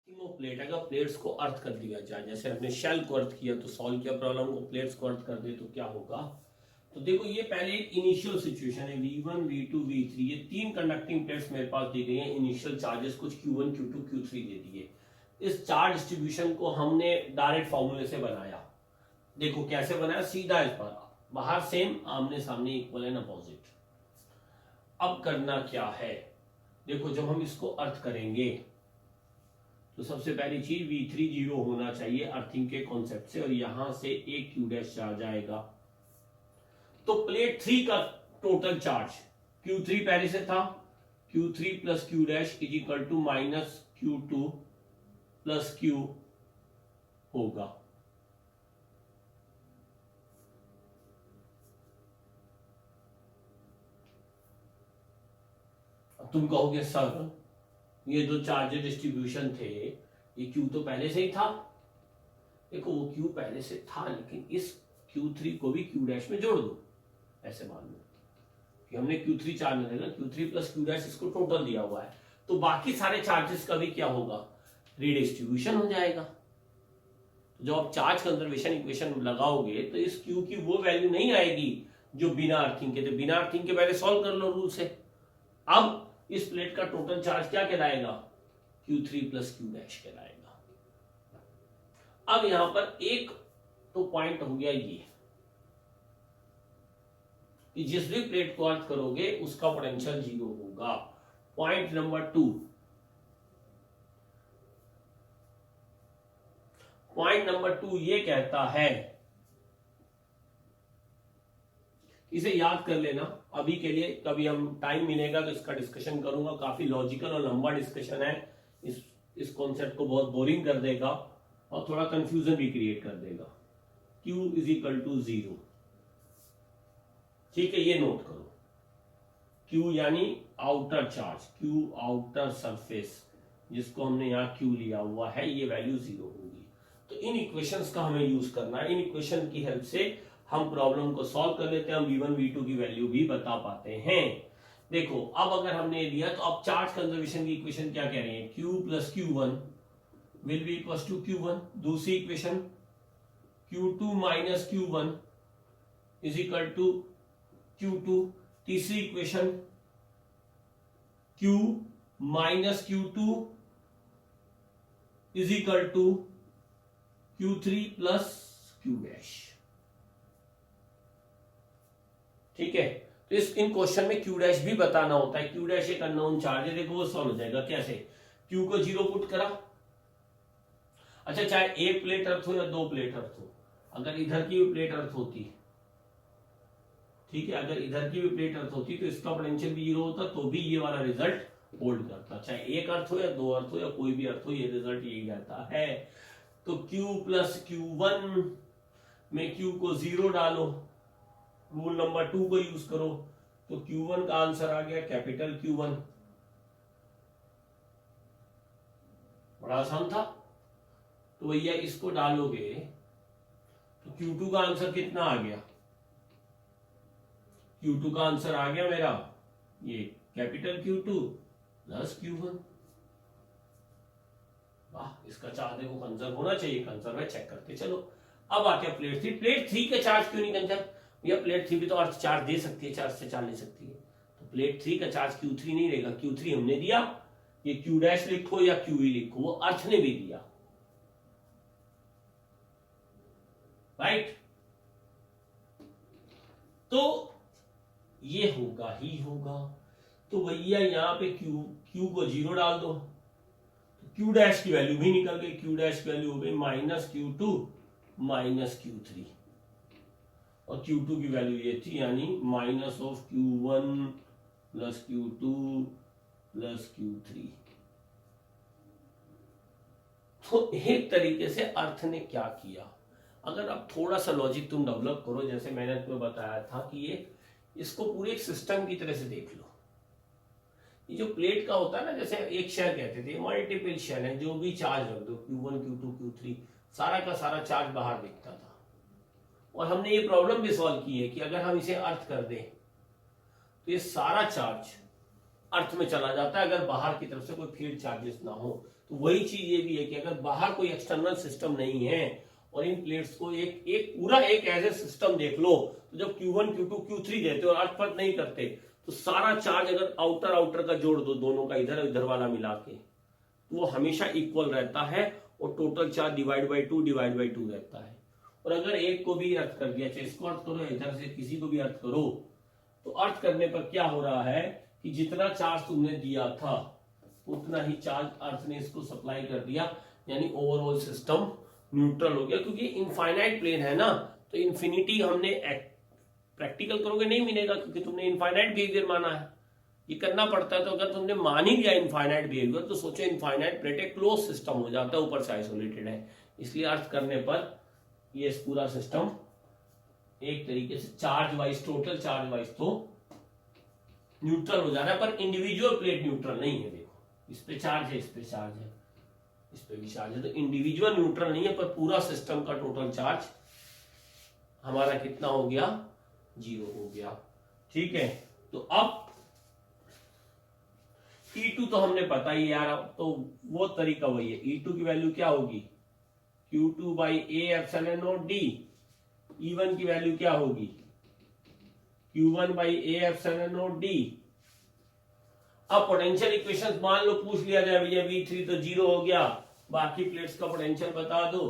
Plate, अगर plates को अर्थ कर दिया जाए, जैसे हमने शेल को अर्थ किया तो सॉल्व किया प्रॉब्लम को, प्लेट्स को अर्थ कर दे तो क्या होगा। तो देखो ये पहले एक इनिशियल सिचुएशन है, V1 V2 V3, ये तीन कंडक्टिंग प्लेट्स मेरे पास दी गई हैं। इनिशियल चार्जेस कुछ Q1 Q2 Q3 दे दिए। इस चार्ज डिस्ट्रीब्यूशन को हमने डायरेक्ट फॉर्मूले से बनाया। देखो कैसे बनाया, सीधा इस पर बाहर सेम, आमने सामने इक्वल एंड अपोजिट। अब करना क्या है, देखो जब हम इसको अर्थ करेंगे तो सबसे पहली चीज V3 जीरो होना चाहिए अर्थिंग के कॉन्सेप्ट से, और यहां से एक Q डैश चार्ज आएगा। तो प्लेट 3 का टोटल चार्ज Q3 पहले से था, Q3 plus Q dash is equal to minus Q2 plus Q होगा। अब तुम कहोगे सर ये जो चार्ज डिस्ट्रीब्यूशन थे, ये Q तो पहले से ही था। देखो वो Q पहले से था, लेकिन इस Q3 को भी Q डैश में जोड़ दो। ऐसे मान लो कि हमने Q3 चार्ज में देगा, Q3 प्लस Q डैश इसको टोटल दिया हुआ है, तो बाकी सारे चार्जेस का भी क्या होगा, रीडिस्ट्रीब्यूशन हो जाएगा। तो जब आप चार्ज कंजर्वेशन इक्वेशन लगाओगे तो इस Q की वो वैल्यू नहीं आएगी जो बिना अर्थिंग के थे। बिना अर्थिंग के पहले सॉल्व कर लो रूल से। अब इस प्लेट का टोटल चार्ज क्या कहलाएगा, Q3 प्लस Q डैश कहलाएगा। अब यहां पर एक तो पॉइंट हो गया ये कि जिस भी प्लेट को अर्थ करोगे उसका पोटेंशियल जीरो होगा। पॉइंट नंबर 2, पॉइंट नंबर 2 ये कहता है, इसे याद कर लेना अभी के लिए, कभी हम टाइम मिलेगा तो इसका डिस्कशन करूंगा। काफी लॉजिकल और लंबा डिस्कशन है, इस कॉन्सेप्ट को बहुत बोरिंग कर देगा और थोड़ा कंफ्यूजन भी क्रिएट कर देगा। Q इज इक्वल टू 0, ठीक है, ये नोट करो। Q यानी outer charge, Q outer surface, जिसको हमने यहाँ Q लिया हुआ है, ये वैल्यू 0 होगी। तो इन इक्वेशंस का हमें यूज करना है। इन इक्वेशन की हेल्प से हम प्रॉब्लम को सॉल्व कर लेते हैं, हम V1 V2 की वैल्यू भी बता पाते हैं। देखो अब अगर हमने लिया तो अब चार्ज कंजर्वेशन की इक्वेशन क्या कह रही है, Q plus Q1 will be equal to Q1। दूसरी equation Q2 minus Q1 is equal to Q2। तीसरी equation Q minus Q2 is equal to Q3 plus Q dash. ठीक है, तो इन क्वेश्चन में Q डैश भी बताना होता है। Q डैश एक अननोन चार्ज है, देखो वो सॉल्व हो जाएगा कैसे। Q को 0 पुट करा, अच्छा चाहे एक प्लेट अर्थ हो या दो प्लेट अर्थ हो, अगर इधर की भी प्लेट अर्थ होती, ठीक है, अगर इधर की भी प्लेट अर्थ होती तो इसका पोटेंशियल भी 0 होता, तो भी ये वाला रिजल्ट होल्ड करता। चाहे एक अर्थ हो या दो अर्थ हो या कोई भी अर्थ हो, ये रिजल्ट यही रहता है। तो Q प्लस Q1 में Q को 0 डालो, रूल नंबर 2 को यूज करो, तो Q1 का आंसर आ गया कैपिटल Q1। बड़ा आसान था। तो भैया इसको डालोगे तो Q2 का आंसर कितना आ गया, Q2 का आंसर आ गया मेरा ये कैपिटल Q2 प्लस Q1। वाह, इसका चार्ज देखो कंजर्व होना चाहिए, कंजर्व है, चेक करते चलो। अब आ गया प्लेट 3। प्लेट 3 के चार्ज क्यों नहीं कंजर्व, भैया प्लेट 3 भी तो अर्थ चार्ज दे सकती है, चार्ज से चार्ज ले सकती है, तो प्लेट 3 का चार्ज Q3 नहीं रहेगा। Q3 हमने दिया, ये Q डैश लिखो या QE लिखो, वो अर्थ ने भी दिया, राइट। तो ये होगा ही होगा। तो भैया यहां पे Q को 0 डाल दो, Q डैश की वैल्यू भी निकल गई। Q डैश की वैल्यू हो गई माइनस Q2 माइनस Q3, और Q2 की वैल्यू ये थी, यानी minus of Q1 plus Q2 plus Q3। तो एक तरीके से अर्थ ने क्या किया, अगर अब थोड़ा सा लॉजिक तुम डेवलप करो, जैसे मैंने तुम्हें बताया था कि ये इसको पूरे एक सिस्टम की तरह से देख लो। ये जो प्लेट का होता है ना, जैसे एक शेल कहते थे, मल्टीपल शेल है, जो भी चार्ज रख दो Q1 Q2 Q3, सारा का सारा चार्ज बाहर दिखता था। और हमने ये प्रॉब्लम भी सॉल्व की है कि अगर हम इसे अर्थ कर दें तो ये सारा चार्ज अर्थ में चला जाता है, अगर बाहर की तरफ से कोई फील्ड चार्जेस ना हो। तो वही चीज ये भी है कि अगर बाहर कोई एक्सटर्नल सिस्टम नहीं है और इन प्लेट्स को एक पूरा एक एज ए सिस्टम देख लो, तो जब Q1 Q2 Q3 देते हो और अर्थ नहीं करते तो सारा चार्ज अगर आउटर का जोड़ दो दोनों का इधर वाला मिला के, तो वो हमेशा इक्वल रहता है और total charge divide by two रहता है। और अगर एक को भी अर्थ कर दिया, चाहे इसको अर्थ करो इधर से किसी को भी अर्थ करो, तो अर्थ करने पर क्या हो रहा है कि जितना चार्ज तुमने दिया था उतना ही चार्ज अर्थ ने इसको सप्लाई कर दिया, यानी ओवरऑल सिस्टम न्यूट्रल हो गया। क्योंकि इनफाइनाइट प्लेन है ना, तो इन्फिनिटी हमने प्रैक्टिकल करोगे नहीं मिलेगा, क्योंकि तुमने इनफाइनाइट बिहेवियर माना है, ये करना पड़ता है। तो अगर तुमने मान ही लिया इनफाइनाइट बिहेवियर, तो सोचो इनफाइनाइट प्लेट एक क्लोज सिस्टम हो जाता है, ऊपर से आइसोलेटेड है। इसलिए अर्थ करने पर ये पूरा सिस्टम एक तरीके से charge wise, total charge wise तो न्यूट्रल हो जा रहा है, पर इंडिविजुअल प्लेट न्यूट्रल नहीं है। देखो इस पे चार्ज है, इस पे चार्ज है, इस पे भी चार्ज है, तो इंडिविजुअल न्यूट्रल नहीं है, पर पूरा सिस्टम का टोटल चार्ज हमारा कितना हो गया, 0 हो गया। ठीक है, तो अब E2 तो हमने पता ही यार, तो वो तरीका वही है। E2 की वैल्यू क्या होगी, Q2 by A epsilon not D. E1 की वैल्यू क्या होगी, Q1 by A epsilon not D. अब पोटेंशियल इक्वेशन मान लो पूछ लिया जाए भैया V3 तो 0 हो गया, बाकी प्लेट्स का पोटेंशियल बता दो,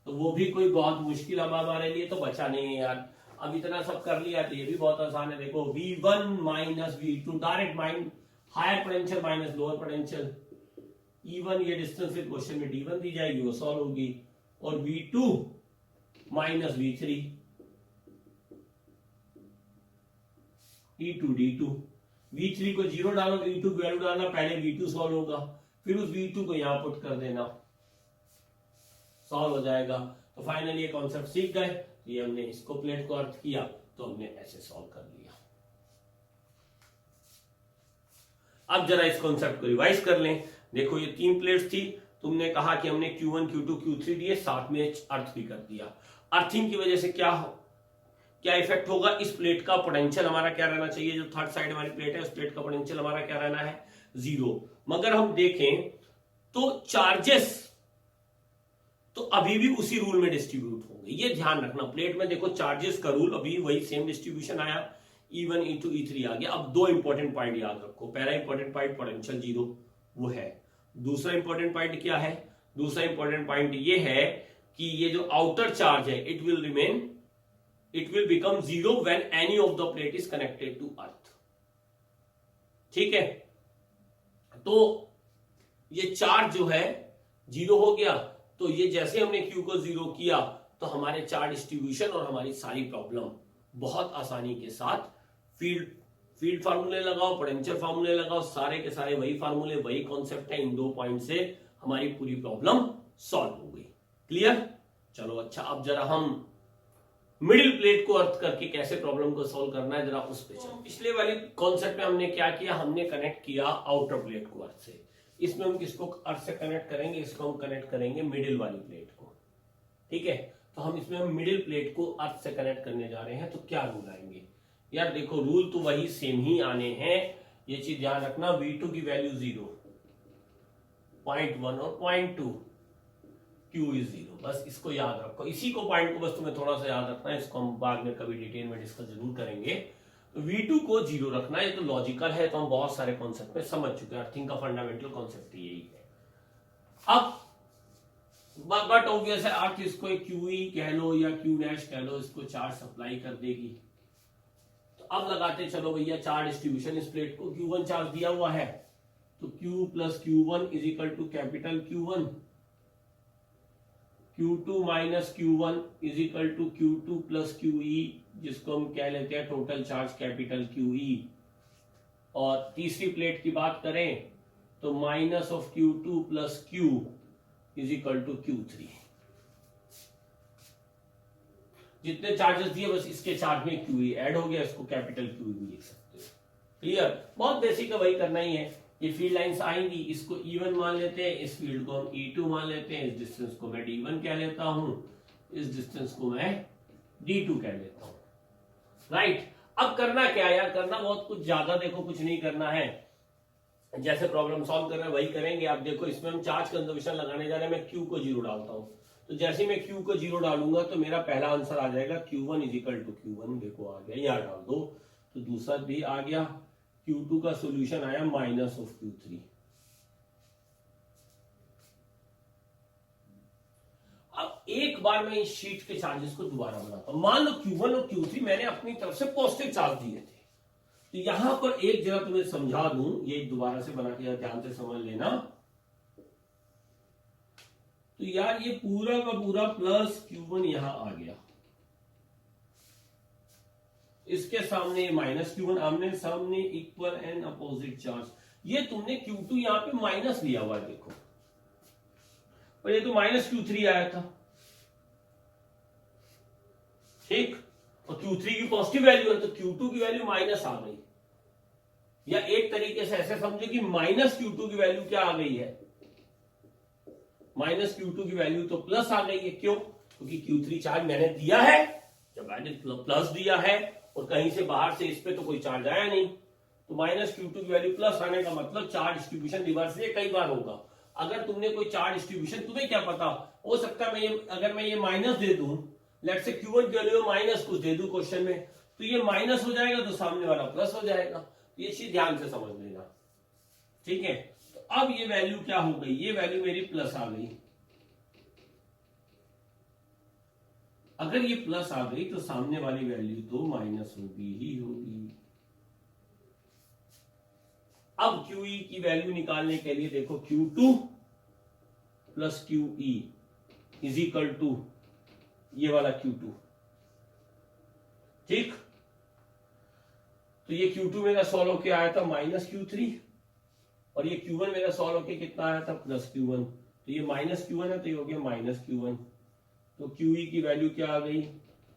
तो वो भी कोई बहुत मुश्किल हमारे लिए तो बचा नहीं है यार। अब इतना सब कर लिया तो ये भी बहुत आसान है। देखो V1 minus V2 direct hire potential minus lower potential. E1 ये डिस्टेंस फिर क्वेश्चन में D1 दी जाएगी, वो सॉल्व होगी, और V2 minus V3 E2 D2। V3 को 0 डालो, V2 की वैल्यू डालना, पहले V2 सॉल्व होगा, फिर उस V2 को यहां पुट कर देना, सॉल्व हो जाएगा। तो फाइनली ये कॉन्सेप्ट सीख गए। ये हमने इसको प्लेट को अर्थ किया तो हमने ऐसे सॉल्व कर लिया। अब जरा इस कॉन्सेप्ट को रिवाइज कर लें। देखो ये 3 प्लेट्स थी, तुमने कहा कि हमने Q1 Q2 Q3 दिए, साथ में अर्थ भी कर दिया। अर्थिंग की वजह से क्या इफेक्ट होगा, इस प्लेट का पोटेंशियल हमारा क्या रहना चाहिए, जो थर्ड साइड वाली प्लेट है उस प्लेट का पोटेंशियल हमारा क्या रहना है, 0। मगर हम देखें तो चार्जेस तो अभी भी उसी रूल में डिस्ट्रीब्यूट होंगे, ये ध्यान रखना। प्लेट में देखो चार्जेस का रूल अभी वही सेम डिस्ट्रीब्यूशन आया, E1 E2 E3 आ गया। अब 2 इंपॉर्टेंट पॉइंट याद रखो। पहला इंपॉर्टेंट पॉइंट पोटेंशियल 0 वो है। दूसरा इंपॉर्टेंट पॉइंट क्या है, दूसरा इंपॉर्टेंट पॉइंट ये है कि ये जो आउटर चार्ज है it will become 0 when any of the plate is connected to earth. ठीक है, तो ये चार्ज जो है 0 हो गया, तो ये जैसे हमने Q को 0 किया तो हमारे चार्ज डिस्ट्रीब्यूशन और हमारी सारी प्रॉब्लम बहुत आसानी के साथ फील्ड फार्मूले लगाओ, पोटेंशियल फार्मूले लगाओ, सारे के सारे वही फार्मूले, वही कॉन्सेप्ट है। इन 2 पॉइंट से हमारी पूरी प्रॉब्लम सॉल्व हो गई। क्लियर? चलो अच्छा, अब जरा हम मिडिल प्लेट को अर्थ करके कैसे प्रॉब्लम को सॉल्व करना है जरा उस पे चलो। पिछले वाली कॉन्सेप्ट में हमने क्या किया, हमने कनेक्ट किया आउटर प्लेट को अर्थ से। इसमें हम किसको अर्थ से कनेक्ट करेंगे, इसको हम कनेक्ट करेंगे मिडिल वाली प्लेट को। ठीक है, तो हम इसमें मिडिल प्लेट को अर्थ से कनेक्ट करने जा रहे हैं। तो क्या रूल आएंगे यार, देखो रूल तो वही सेम ही आने हैं, ये चीज ध्यान रखना। V2 की वैल्यू 0, 0.1 और 0.2, Q इज 0, बस इसको याद रखो। इसी को पॉइंट को बस तुम्हें थोड़ा सा याद रखना है, इसको हम बाद में कभी डिटेल में डिस्कस जरूर करेंगे। तो V2 को 0 रखना है, ये तो लॉजिकल है, तो हम बहुत सारे कॉन्सेप्ट में समझ चुके हैं। अर्थिंग का फंडामेंटल कॉन्सेप्ट यही है। अब बट ऑब्वियस है, अर्थ इसको QE कह लो या Q डैश कह लो, इसको चार्ज सप्लाई कर देगी। तो अब लगाते चलो भैया चार्ज डिस्ट्रीब्यूशन। इस प्लेट को Q1 चार्ज दिया हुआ है, तो Q plus Q1 is equal to capital Q1, Q2 minus Q1 is equal to Q2 plus QE, जिसको हम कह लेते हैं टोटल चार्ज कैपिटल QE। और तीसरी प्लेट की बात करें तो minus of Q2 plus Q is equal to Q3। जितने चार्जेस दिए बस इसके चार्ज में QE ऐड हो गया, इसको कैपिटल QE भी लिख सकते हो। क्लियर? बहुत बेसिक है, वही करना ही है। ये फील्ड लाइंस आएंगी, इसको E1 मान लेते हैं, इस फील्ड को हम E2 मान लेते हैं, इस डिस्टेंस को मैं D1 कह लेता हूं, इस डिस्टेंस को मैं D2 कह लेता हूं। राइट? अब करना क्या यार, करना बहुत कुछ ज्यादा देखो कुछ नहीं करना है। जैसे प्रॉब्लम सॉल्व कर रहे हैं वही करेंगे। आप देखो इसमें हम चार्ज कंजर्वेशन लगाने जा रहे हैं, मैं Q को 0 डालता हूं, तो जैसे मैं Q को 0 डालूंगा तो मेरा पहला आंसर आ जाएगा Q1 इजिकल टू Q1, देखो आ गया, यहाँ डाल दो तो दूसरा भी आ गया, Q2 का सोल्यूशन आया माइनस ऑफ Q3। अब एक बार मैं इस शीट के चार्जेस को दोबारा बनाता हूं। मान लो Q1 और Q3 मैंने अपनी तरफ से पॉजिटिव चार्ज दिए थे, तो यहां पर एक जगह तुम्हें समझा दूं, ये दोबारा से बना के ध्यान से समझ लेना। तो यार ये पूरा का पूरा प्लस Q1 यहां आ गया, इसके सामने माइनस Q1, आमने सामने इक्वल एंड अपोजिट चार्ज। ये तुमने Q2 यहां पे माइनस लिया हुआ है देखो, और ये तो माइनस Q3 आया था, ठीक, और Q3 की पॉजिटिव वैल्यू है तो Q2 की वैल्यू माइनस आ गई, या एक तरीके से ऐसे समझो कि माइनस Q2 की वैल्यू क्या आ गई है, माइनस Q2 की वैल्यू तो प्लस आ गई है। क्यों? क्योंकि Q3 चार्ज मैंने दिया है, जब मैंने प्लस दिया है और कहीं से बाहर से इस पे तो कोई चार्ज आया नहीं, तो माइनस Q2 की वैल्यू प्लस आने का मतलब चार्ज डिस्ट्रीब्यूशन रिवर्स से कई बार होगा। अगर तुमने कोई चार्ज डिस्ट्रीब्यूशन, तुम्हें क्या पता हो सकता है अगर मैं ये माइनस दे दूं, लेट से Q1 की वैल्यू माइनस कुछ दे दूं क्वेश्चन में, तो ये माइनस हो जाएगा तो सामने वाला प्लस हो जाएगा। ये चीज ध्यान से समझ लेना, ठीक है। तो अब ये वैल्यू क्या हो गई, ये वैल्यू मेरी प्लस आ गई। अगर ये प्लस आ गई तो सामने वाली वैल्यू तो माइनस होगी ही होगी। अब QE की वैल्यू निकालने के लिए देखो Q2 plus QE is equal to ये वाला Q2, ठीक। तो ये Q2 मेरा सॉल्व होके आया था माइनस Q3, और ये Q1 मेरा सॉल्व होके कितना आया था प्लस Q1, तो ये माइनस Q1 है तो ये हो गया माइनस Q1। तो QE की वैल्यू क्या आ गई,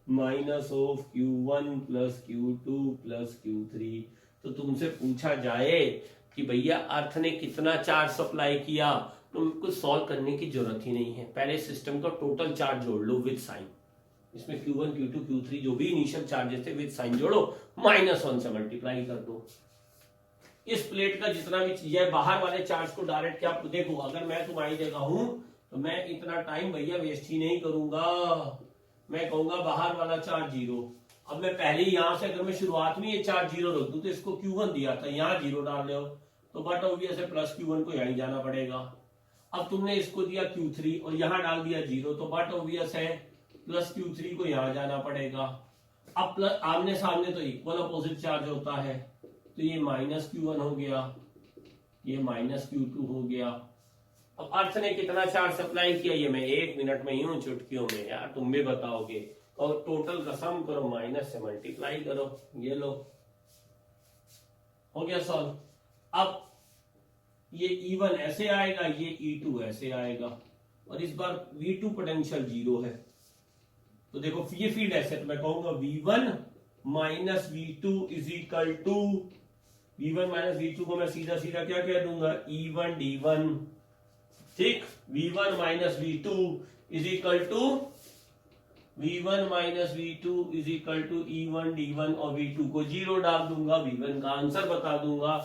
minus of Q1 plus Q2 plus Q3। तो तुमसे पूछा जाए कि भैया अर्थ ने कितना चार्ज सप्लाई किया, तो कुछ सॉल्व करने की जरूरत ही नहीं है, पहले सिस्टम का टोटल चार्ज जोड़ लो विद साइन, इसमें Q1 Q2 Q3 जो भी इनिशियल चार्जेस थे विद साइन जोड़ो, -1 से मल्टीप्लाई कर दो। इस प्लेट का जितना भी चीज है, बाहर वाले चार्ज को डायरेक्ट क्या देखो, अगर मैं तुम्हारी जगह हूं तो मैं इतना टाइम भैया वेस्ट ही नहीं करूंगा, मैं कहूंगा बाहर वाला चार्ज 0। अब मैं पहले ही यहां से अगर मैं शुरुआत में ये चार्ज 0 रख दूं, तो इसको Q1 दिया था, यहाँ 0 डाल रहे हो तो बट ऑब्वियस है प्लस Q1 को यहीं जाना पड़ेगा। अब तुमने इसको दिया Q3 और यहां डाल दिया 0, तो बट ऑब्वियस है प्लस Q3 को यहां जाना पड़ेगा। अब प्लस आमने सामने तो इक्वल अपोजिट चार्ज होता है, तो ये माइनस Q1 हो गया, ये माइनस Q2 हो गया। अब अर्थ ने कितना चार्ज सप्लाई किया, ये मैं 1 मिनट में यूं चुटकियों में, यार तुम भी बताओगे, और टोटल का सम करो, माइनस से मल्टीप्लाई करो, ये लो हो गया सॉल्व। अब ये E1 ऐसे आएगा, ये E2 ऐसे आएगा, और इस बार V2 पोटेंशियल 0 है, तो देखो ये फील्ड ऐसे, तो मैं कहूंगा V1 minus V2 is equal to, V1 minus V2 को मैं सीधा सीधा क्या कह दूंगा, E1 D1, ठीक। V1 minus V2 is equal to V1 minus V2 is equal to E1 D1, और V2 को 0 डाल दूंगा, V1 का आंसर बता दूंगा,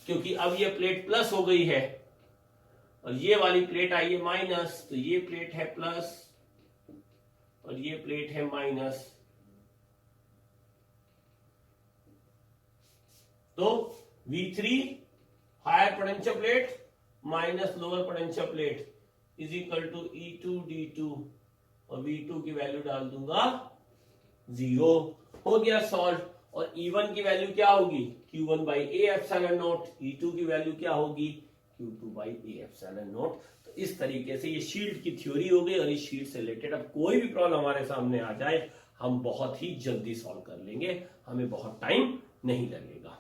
क्योंकि अब ये प्लेट प्लस हो गई है और ये वाली प्लेट आई है माइनस, तो ये प्लेट है प्लस और ये प्लेट है माइनस। तो V3 higher potential plate minus lower potential plate is equal to E2 D2, और V2 की वैल्यू डाल दूंगा 0, हो गया सॉल्व। और E1 की वैल्यू क्या होगी, Q1 by A epsilon not, E2 की वैल्यू क्या होगी, Q2 by A epsilon not. तो इस तरीके से ये शील्ड की थ्योरी हो गई, और इस शील्ड से रिलेटेड अब कोई भी प्रॉब्लम हमारे सामने आ जाए हम बहुत ही जल्दी सॉल्व कर लेंगे, हमें बहुत टाइम नहीं लगेगा।